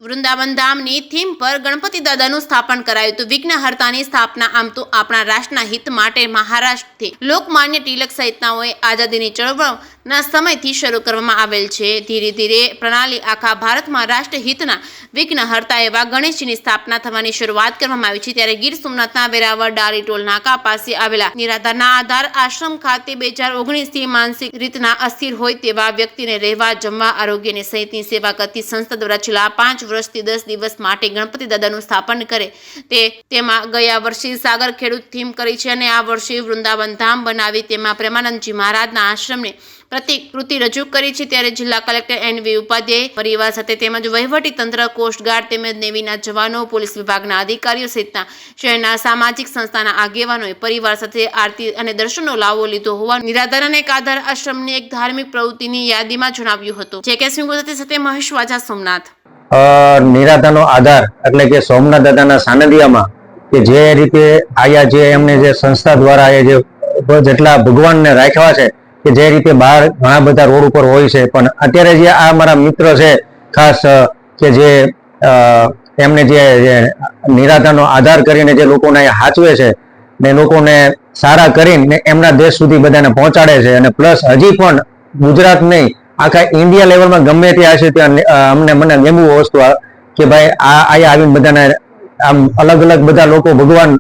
Vrindavan ધામની theme પર ગણપતિ દાદાનું સ્થાપન કરાયું હતું। વિઘ્નહર્તાની સ્થાપના આમ તો આપણા રાષ્ટ્રના હિત માટે મહારાષ્ટ્રથી લોકમાન્ય તિલક સહિતનાઓએ આઝાદીની ચળવળના સમયથી શરૂ કરવામાં આવેલ છે। ધીરે ધીરે પ્રણાલી આખા ભારતમાં રાષ્ટ્રહિતના વિઘ્નહર્તા એવા ગણેશજીની સ્થાપના થવાની શરૂઆત કરવામાં આવી છે। ત્યારે ગીર સોમનાથના વેરાવળ ડારી ટોલ નાકા પાસે આવેલા નિરાધારના આધાર આશ્રમ ખાતે 2019થી માનસિક રીતના અસ્થિર હોય તેવા વ્યક્તિને રહેવા, જમવા, આરોગ્યની સહિતની સેવા કરતી સંસ્થા દ્વારા છેલ્લા 5 વર્ષથી 10 દિવસ માટે ગણપતિ દાદાનું સ્થાપન કરે તેમાં ગયા વર્ષે સાગર ખેડૂત થીમ કરી છે અને આ વર્ષે વૃંદાવન ધામ બનાવી તેમાં પ્રેમાનંદજી મહારાજના આશ્રમને પ્રતિકૃતિ રજૂ કરી છે। ત્યારે જિલ્લા કલેક્ટર એનવી ઉપાધ્યાય પરિવાર સાથે તેમજ વહીવટી તંત્ર, કોસ્ટગાર્ડ તેમજ નેવીના જવાનો, પોલીસ વિભાગના અધિકારીઓ સહિતના શહેરના સામાજિક સંસ્થાના આગેવાનોએ પરિવાર સાથે આરતી અને દર્શનનો લાવો લીધો હોવાનું નિરાધાર અને એક આધાર આશ્રમની એક ધાર્મિક પ્રવૃત્તિની યાદીમાં જણાવ્યું હતું। જે કે ગુજરાતી સાથે મહેશ વાજા, સોમનાથ। નિરાધારનો આધાર એટલે કે સોમનાથ દાદાના સાનિધ્યમાં કે જે રીતે આયા જે એમને જે સંસ્થા દ્વારા જે જેટલા ભગવાનને રાખ્યા છે કે જે રીતે બહાર ઘણા બધા રોડ ઉપર હોય છે, પણ અત્યારે જે આ મારા મિત્ર છે ખાસ કે જે એમને જે નિરાધારનો આધાર કરીને જે લોકોને હાચવે છે ને લોકોને સારા કરીને એમના દેશ સુધી બધાને પહોંચાડે છે અને પ્લસ હજી પણ ગુજરાત નહીં આખા ઇન્ડિયા લેવલમાં ગમે ત્યાં છે ત્યાં મને ગમ્યું વસ્તુ કે ભાઈ અહીંયા આવીને બધાને આમ અલગ અલગ બધા લોકો ભગવાન,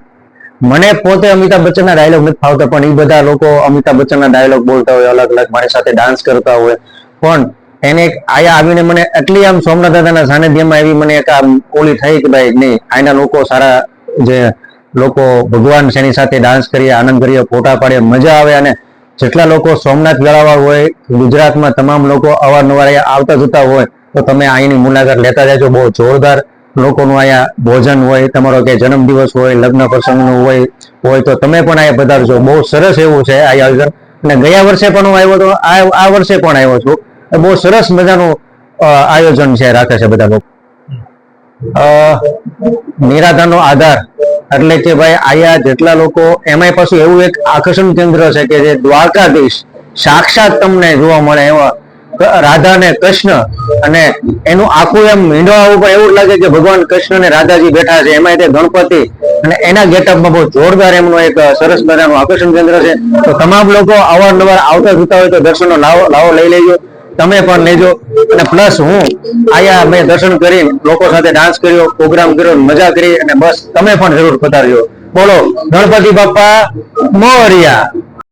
મને પોતે અમિતાભ બચ્ચનના ડાયલોગ નથી ફાવતા પણ એ બધા લોકો અમિતાભ બચ્ચનના ડાયલોગ બોલતા હોય, અલગ અલગ મારી સાથે ડાન્સ કરતા હોય, પણ એને આયા આવીને મને એટલી આમ સોમનાથ દાદાના સાનિધ્યમાં એવી મને એક આમ ઓલી થઈ કે ભાઈ નહીં, આના લોકો સારા જે લોકો ભગવાન છે એની સાથે ડાન્સ કરીએ, આનંદ કરીએ, ફોટા પાડીએ, મજા આવે। અને જેટલા લોકો સોમનાથ વેળાવળ હોય, ગુજરાતમાં તમામ લોકો અવારનવાર આવતા જતા હોય તો તમે અહીંની મુલાકાત લેતા રહેજો। બહુ જોરદાર લોકોનું અહીંયા ભોજન હોય, તમારો કે જન્મદિવસ હોય, લગ્ન પ્રસંગનું હોય તો તમે પણ અહીંયા પધારજો। બહુ સરસ એવું છે આ આયોજન અને ગયા વર્ષે પણ હું આવ્યો હતો, આ વર્ષે પણ આવ્યો છું। બહુ સરસ મજાનું આયોજન છે, રાખે છે બધા લોકો। નિરાધારનો આધાર એટલે કે ભાઈ અહીંયા જેટલા લોકો, એમાંય પાછું એવું એક આકર્ષણ કેન્દ્ર છે કે જે દ્વારકાધીશ સાક્ષાત તમને જોવા મળે એવા રાધા ને કૃષ્ણ, અને એનું આખું એમ મીંડવા ઉપર એવું લાગે કે ભગવાન કૃષ્ણ ને રાધાજી બેઠા છે, એમાં તે ગણપતિ અને એના ગેટઅપમાં બહુ જોરદાર એમનું એક સરસ મજાનું આકર્ષણ કેન્દ્ર છે। તો તમામ લોકો અવારનવાર આવતા જતા હોય તો દર્શનનો લાવો લઈ લેજો, તમે પણ લેજો। અને પ્લસ હું આયા મેં દર્શન કરી, લોકો સાથે ડાન્સ કર્યો, પ્રોગ્રામ કર્યો, મજા કરી અને બસ તમે પણ જરૂર પધારજો। બોલો ગણપતિ બાપ્પા મોરયા।